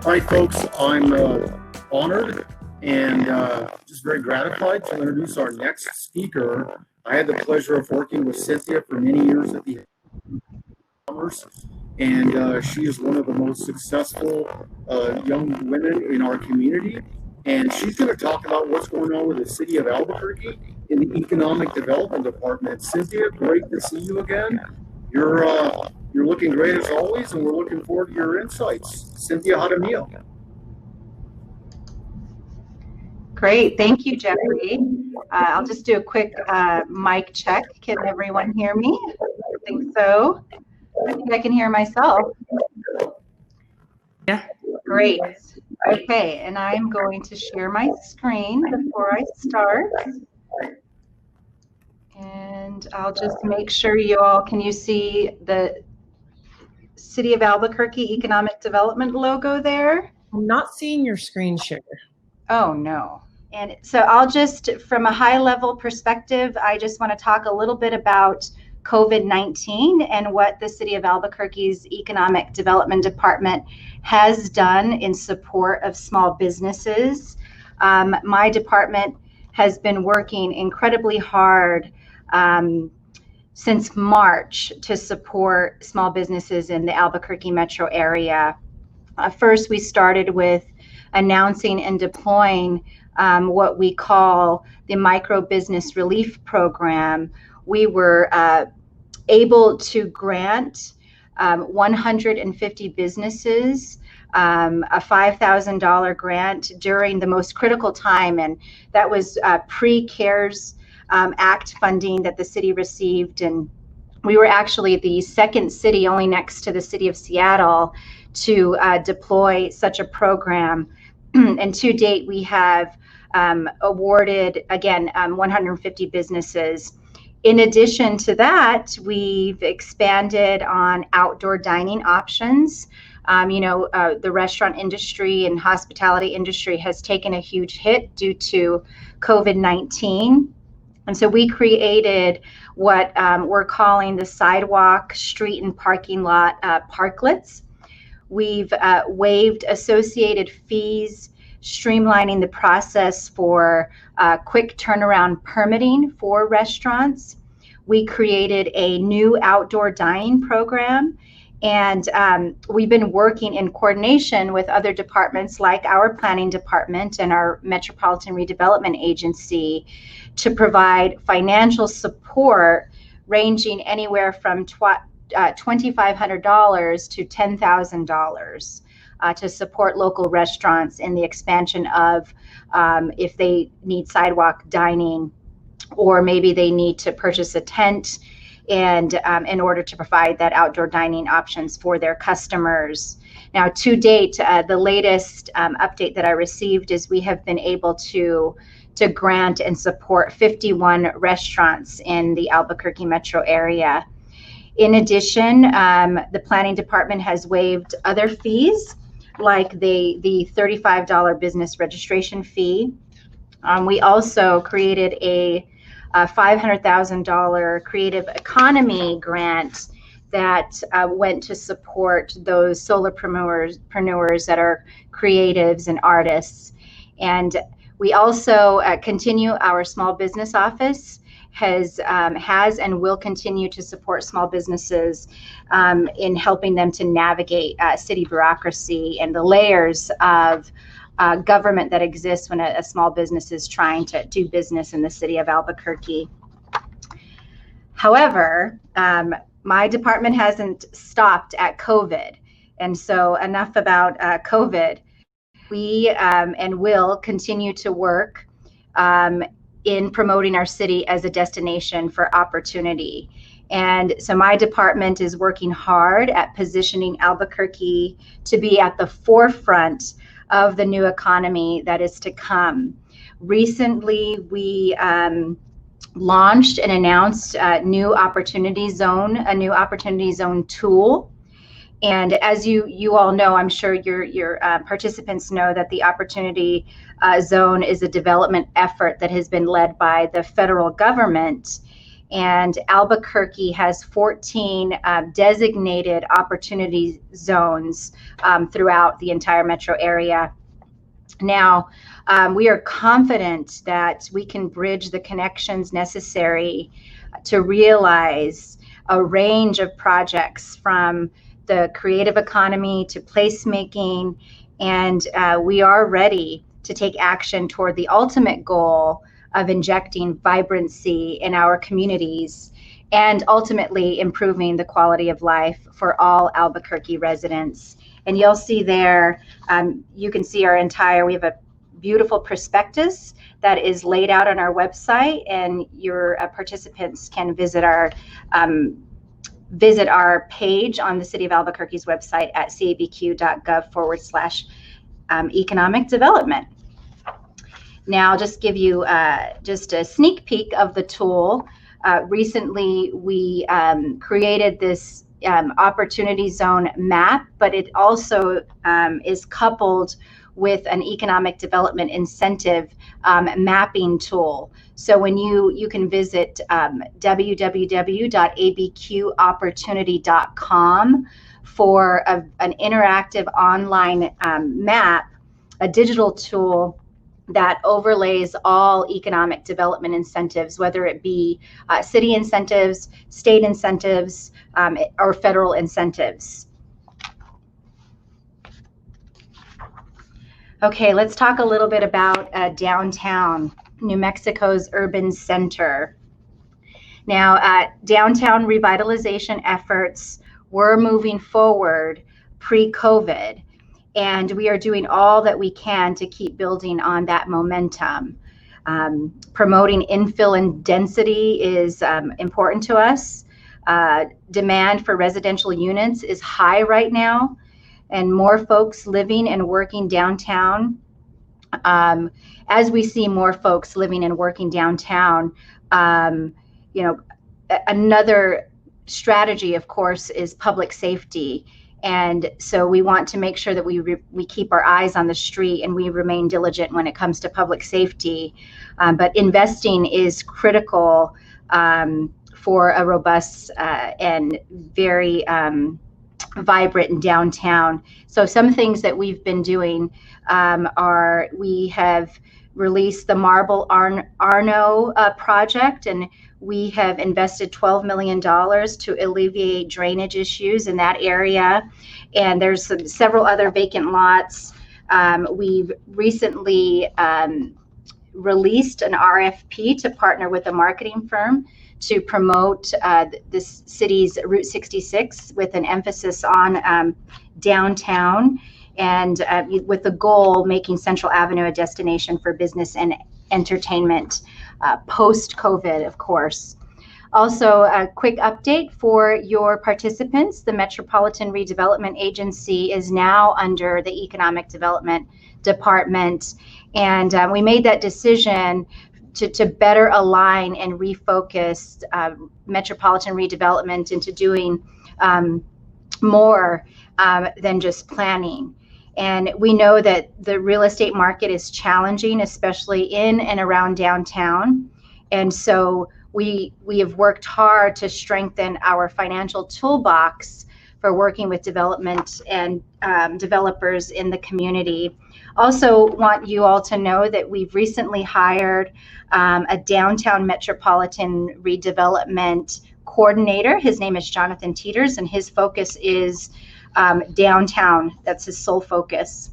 Hi, folks. I'm honored and just very gratified to introduce our next speaker. I had the pleasure of working with Synthia for many years at the Commerce, and she is one of the most successful young women in our community. And she's going to talk about what's going on with the city of Albuquerque in the Economic Development Department. Synthia, great to see you again. You're looking great as always, and we're looking forward to your insights. Synthia Jaramillo. Great, thank you, Jeffrey. I'll just do a quick mic check. Can everyone hear me? I think so. I think I can hear myself. Yeah. Great. Okay, and I'm going to share my screen before I start. And I'll just make sure you all, can you see the City of Albuquerque Economic Development logo there? I'm not seeing your screen share. Oh, no. And so I'll just, from a high level perspective, I just want to talk a little bit about COVID-19 and what the City of Albuquerque's Economic Development Department has done in support of small businesses. My department has been working incredibly hard since March to support small businesses in the Albuquerque metro area. First, we started with announcing and deploying what we call the Micro Business Relief Program. We were able to grant 150 businesses a $5,000 grant during the most critical time, and that was pre-CARES Act funding that the city received. And we were actually the second city, only next to the city of Seattle, to deploy such a program. And to date, we have awarded, again, 150 businesses. In addition to that, we've expanded on outdoor dining options. The restaurant industry and hospitality industry has taken a huge hit due to COVID-19. And so we created what we're calling the sidewalk, street, and parking lot parklets. We've waived associated fees, streamlining the process for quick turnaround permitting for restaurants. We created a new outdoor dining program, and we've been working in coordination with other departments like our planning department and our Metropolitan Redevelopment Agency to provide financial support ranging anywhere from $2,500 to $10,000 to support local restaurants in the expansion of if they need sidewalk dining, or maybe they need to purchase a tent and in order to provide that outdoor dining options for their customers. Now, to date, the latest update that I received is we have been able to grant and support 51 restaurants in the Albuquerque metro area. In addition, the planning department has waived other fees, like the $35 business registration fee. We also created a $500,000 creative economy grant that went to support those solopreneurs that are creatives and artists. And we also continue our small business office has and will continue to support small businesses in helping them to navigate city bureaucracy and the layers of government that exists when a small business is trying to do business in the city of Albuquerque. However, my department hasn't stopped at COVID. And so enough about COVID. We and will continue to work in promoting our city as a destination for opportunity. And so my department is working hard at positioning Albuquerque to be at the forefront of the new economy that is to come. Recently, we launched and announced a new opportunity zone tool. And as you all know, I'm sure your participants know that the Opportunity Zone is a development effort that has been led by the federal government. And Albuquerque has 14 designated opportunity zones throughout the entire metro area. Now, we are confident that we can bridge the connections necessary to realize a range of projects from the creative economy to placemaking, and we are ready to take action toward the ultimate goal of injecting vibrancy in our communities and ultimately improving the quality of life for all Albuquerque residents. And you'll see there, you can see we have a beautiful prospectus that is laid out on our website, and your participants can visit our page on the City of Albuquerque's website at cabq.gov/economic development. Now, I'll just give you just a sneak peek of the tool. Recently, we created this opportunity zone map, but it also is coupled with an economic development incentive mapping tool. So when you can visit www.abqopportunity.com for an interactive online map, a digital tool that overlays all economic development incentives, whether it be city incentives, state incentives, or federal incentives. Okay, let's talk a little bit about downtown, New Mexico's urban center. Now, downtown revitalization efforts were moving forward pre-COVID, and we are doing all that we can to keep building on that momentum. Promoting infill and density is important to us. Demand for residential units is high right now, and more folks living and working downtown. As we see more folks living and working downtown, another strategy, of course, is public safety. And so we want to make sure that we keep our eyes on the street and we remain diligent when it comes to public safety. But investing is critical for a robust and very vibrant downtown. So some things that we've been doing are we have released the Marble Arno project, and we have invested $12 million to alleviate drainage issues in that area. And there's several other vacant lots. We've recently released an RFP to partner with a marketing firm to promote the city's Route 66 with an emphasis on downtown, and with the goal making Central Avenue a destination for business and entertainment post-COVID, of course. Also, a quick update for your participants. The Metropolitan Redevelopment Agency is now under the Economic Development Department, and we made that decision to better align and refocus metropolitan redevelopment into doing more than just planning. And we know that the real estate market is challenging, especially in and around downtown. And so we have worked hard to strengthen our financial toolbox for working with development and developers in the community. Also want you all to know that we've recently hired a downtown metropolitan redevelopment coordinator. His name is Jonathan Teeters, and his focus is downtown. That's his sole focus.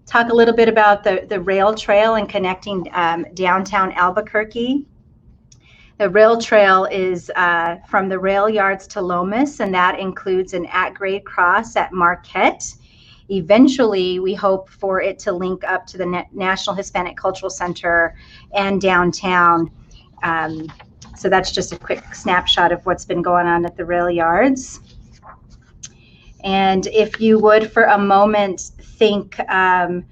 Talk a little bit about the rail trail and connecting downtown Albuquerque. The rail trail is from the rail yards to Lomas, and that includes an at-grade cross at Marquette. Eventually, we hope for it to link up to the National Hispanic Cultural Center and downtown. So that's just a quick snapshot of what's been going on at the rail yards. And if you would, for a moment, think the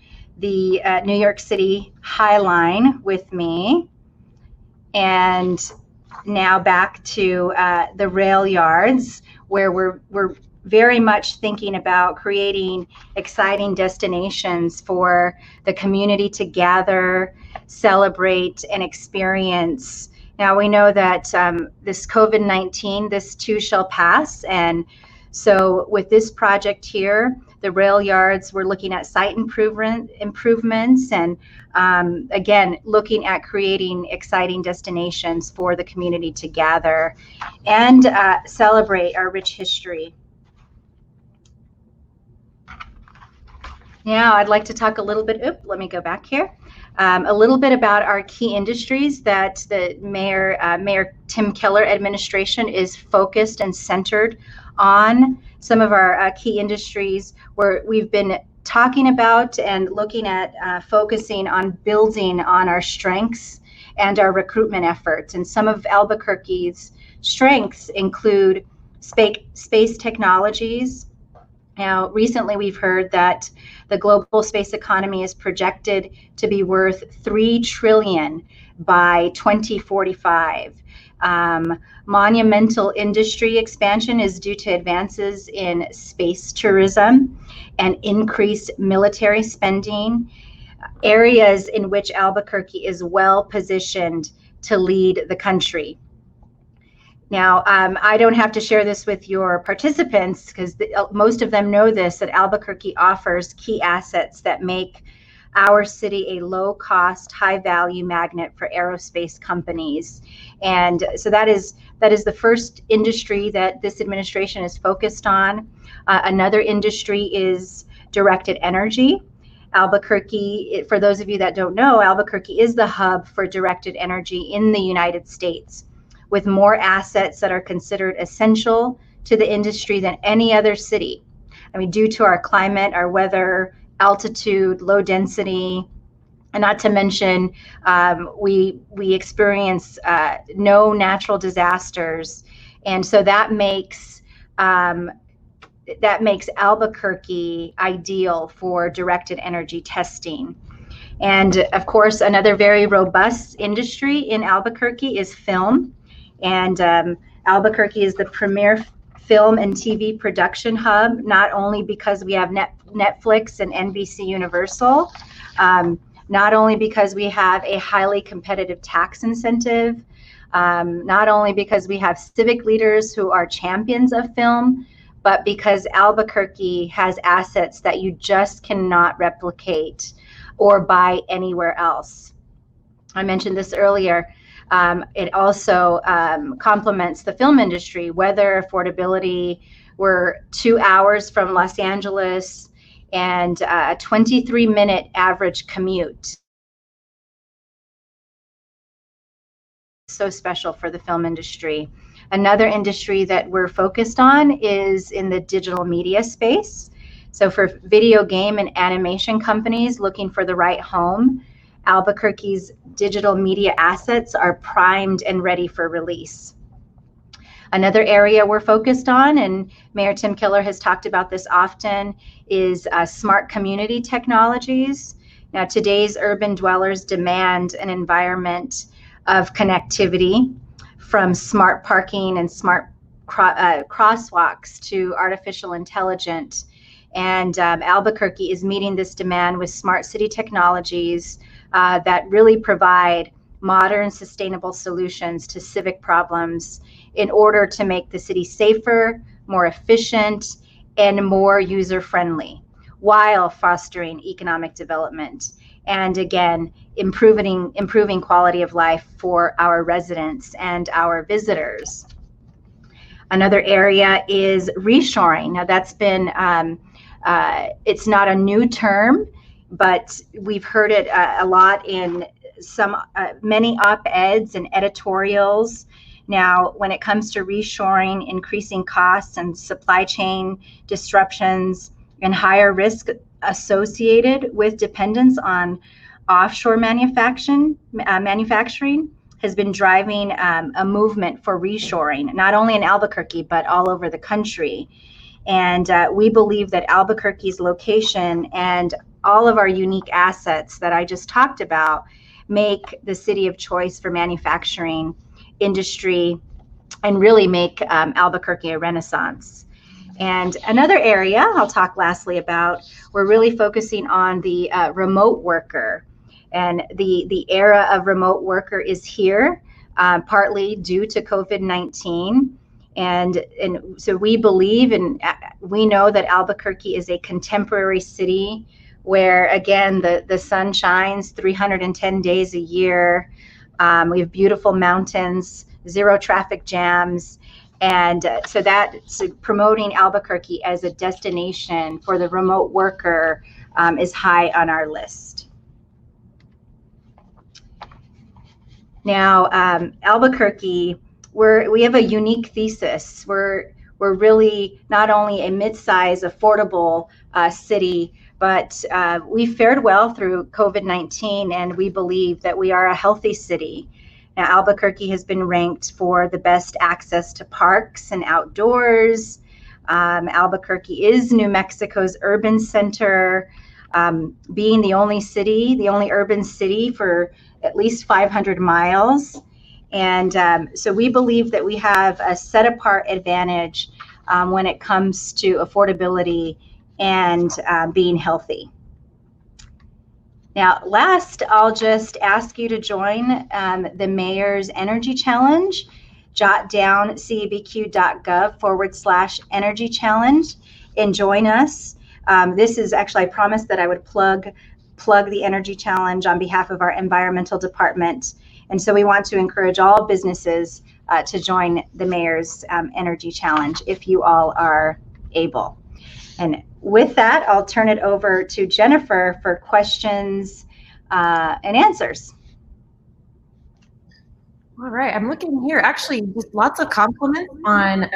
New York City High Line with me. And now back to the rail yards, where we're very much thinking about creating exciting destinations for the community to gather, celebrate, and experience. Now we know that this COVID-19, this too shall pass. And so with this project here, the rail yards, we're looking at site improvements and again, looking at creating exciting destinations for the community to gather and celebrate our rich history. Now I'd like to talk a little bit, let me go back here. A little bit about our key industries that the Mayor Tim Keller administration is focused and centered on. Some of our key industries where we've been talking about and looking at focusing on building on our strengths and our recruitment efforts. And some of Albuquerque's strengths include space technologies. Now, recently we've heard that the global space economy is projected to be worth $3 trillion by 2045. Monumental industry expansion is due to advances in space tourism and increased military spending, areas in which Albuquerque is well positioned to lead the country. Now, I don't have to share this with your participants because most of them know this, that Albuquerque offers key assets that make our city a low-cost, high-value magnet for aerospace companies. And so that is the first industry that this administration is focused on. Another industry is directed energy. Albuquerque, for those of you that don't know, Albuquerque is the hub for directed energy in the United States, with more assets that are considered essential to the industry than any other city. I mean, due to our climate, our weather, altitude, low density, and not to mention we experience no natural disasters, and so that makes Albuquerque ideal for directed energy testing. And of course, another very robust industry in Albuquerque is film. And Albuquerque is the premier film and TV production hub, not only because we have Netflix and NBC Universal, not only because we have a highly competitive tax incentive, not only because we have civic leaders who are champions of film, but because Albuquerque has assets that you just cannot replicate or buy anywhere else. I mentioned this earlier. It also complements the film industry, weather, affordability. We're 2 hours from Los Angeles and a 23-minute average commute. So special for the film industry. Another industry that we're focused on is in the digital media space. So for video game and animation companies looking for the right home, Albuquerque's digital media assets are primed and ready for release. Another area we're focused on, and Mayor Tim Keller has talked about this often, is smart community technologies. Now, today's urban dwellers demand an environment of connectivity, from smart parking and smart crosswalks to artificial intelligence. And Albuquerque is meeting this demand with smart city technologies that really provide modern, sustainable solutions to civic problems in order to make the city safer, more efficient, and more user-friendly, while fostering economic development. And again, improving quality of life for our residents and our visitors. Another area is reshoring. Now that's been, it's not a new term, but we've heard it a lot in many op-eds and editorials. Now, when it comes to reshoring, increasing costs and supply chain disruptions and higher risk associated with dependence on offshore manufacturing has been driving a movement for reshoring, not only in Albuquerque, but all over the country. And we believe that Albuquerque's location and all of our unique assets that I just talked about make the city of choice for manufacturing industry and really make Albuquerque a renaissance. And another area I'll talk lastly about, we're really focusing on the remote worker. And the era of remote worker is here, partly due to COVID-19. And so we believe and we know that Albuquerque is a contemporary city where, again, the sun shines 310 days a year. We have beautiful mountains, zero traffic jams. And so promoting Albuquerque as a destination for the remote worker is high on our list. Now, Albuquerque, we have a unique thesis. We're really not only a mid-size, affordable city, but we fared well through COVID-19, and we believe that we are a healthy city. Now, Albuquerque has been ranked for the best access to parks and outdoors. Albuquerque is New Mexico's urban center, being the only urban city for at least 500 miles. And so we believe that we have a set apart advantage when it comes to affordability and being healthy. Now, last, I'll just ask you to join the Mayor's Energy Challenge. Jot down cabq.gov/energy challenge and join us. This is actually, I promised that I would plug the Energy Challenge on behalf of our environmental department. And so we want to encourage all businesses to join the Mayor's Energy Challenge if you all are able. And with that, I'll turn it over to Jennifer for questions and answers. All right, I'm looking here. Actually, just lots of compliments on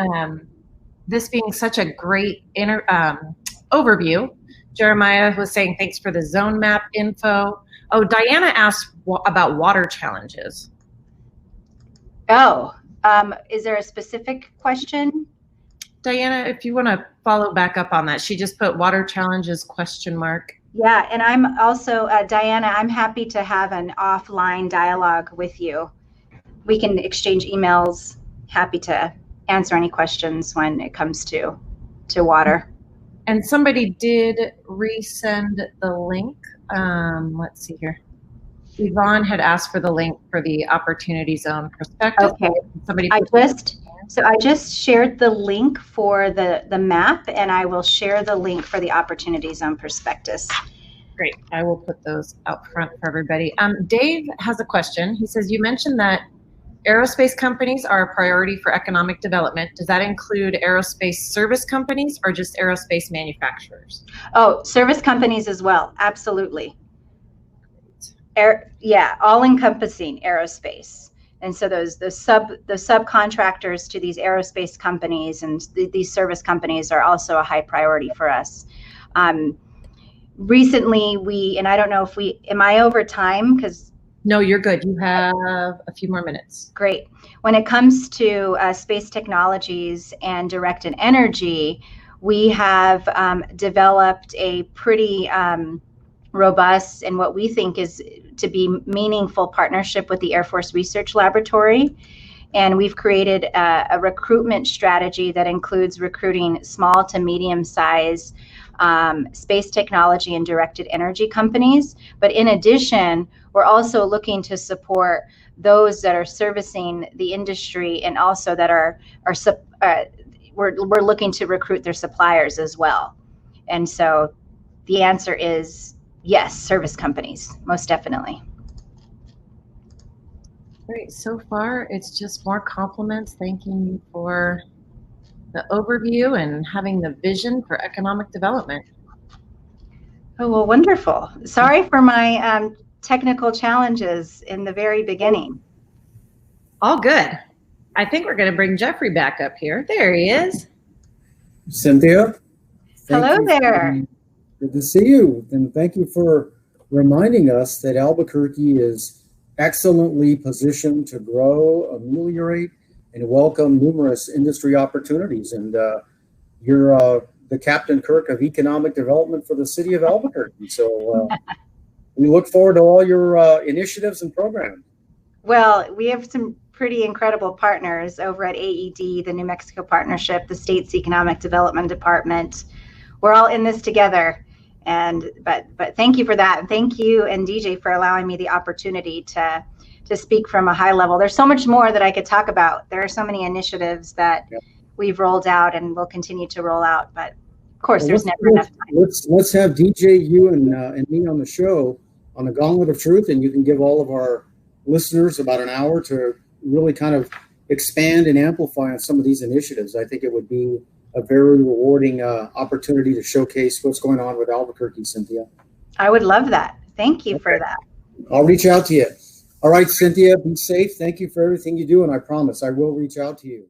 this being such a great overview. Jaramillo was saying thanks for the zone map info. Oh, Diana asked about water challenges. Oh, is there a specific question? Diana, if you want to follow back up on that, she just put water challenges ? Yeah, and I'm also, Diana, I'm happy to have an offline dialogue with you. We can exchange emails. Happy to answer any questions when it comes to water. And somebody did resend the link. Let's see here. Yvonne had asked for the link for the Opportunity Zone Perspective. Okay. I just shared the link for the map, and I will share the link for the Opportunity Zone Prospectus. Great. I will put those out front for everybody. Dave has a question. He says, you mentioned that aerospace companies are a priority for economic development. Does that include aerospace service companies or just aerospace manufacturers? Oh, service companies as well. Absolutely. All-encompassing aerospace. And so the subcontractors to these aerospace companies and these service companies are also a high priority for us. Recently, and I don't know if am I over time? No, you're good. You have a few more minutes. Great. When it comes to space technologies and directed energy, we have developed a pretty robust and what we think is to be meaningful partnership with the Air Force Research Laboratory. And we've created a recruitment strategy that includes recruiting small to medium-sized space technology and directed energy companies. But in addition, we're also looking to support those that are servicing the industry and also that we're looking to recruit their suppliers as well. And so the answer is yes, service companies, most definitely. Great. So far, it's just more compliments. Thanking you for the overview and having the vision for economic development. Oh, well, wonderful. Sorry for my technical challenges in the very beginning. All good. I think we're going to bring Jeffrey back up here. There he is. Synthia. Hello there. Good to see you. And thank you for reminding us that Albuquerque is excellently positioned to grow, ameliorate, and welcome numerous industry opportunities. And you're the Captain Kirk of economic development for the city of Albuquerque. So we look forward to all your initiatives and programs. Well, we have some pretty incredible partners over at AED, the New Mexico Partnership, the state's economic development department. We're all in this together. But thank you for that. And thank you and DJ for allowing me the opportunity to to speak from a high level. There's so much more that I could talk about. There are so many initiatives that we've rolled out and will continue to roll out, but of course, there's never enough time. Let's have DJ, you and me on the show on the Gauntlet of Truth, and you can give all of our listeners about an hour to really kind of expand and amplify on some of these initiatives. I think it would be a very rewarding opportunity to showcase what's going on with Albuquerque, Synthia. I would love that. Thank you for that. I'll reach out to you. All right, Synthia, be safe. Thank you for everything you do, and I promise I will reach out to you.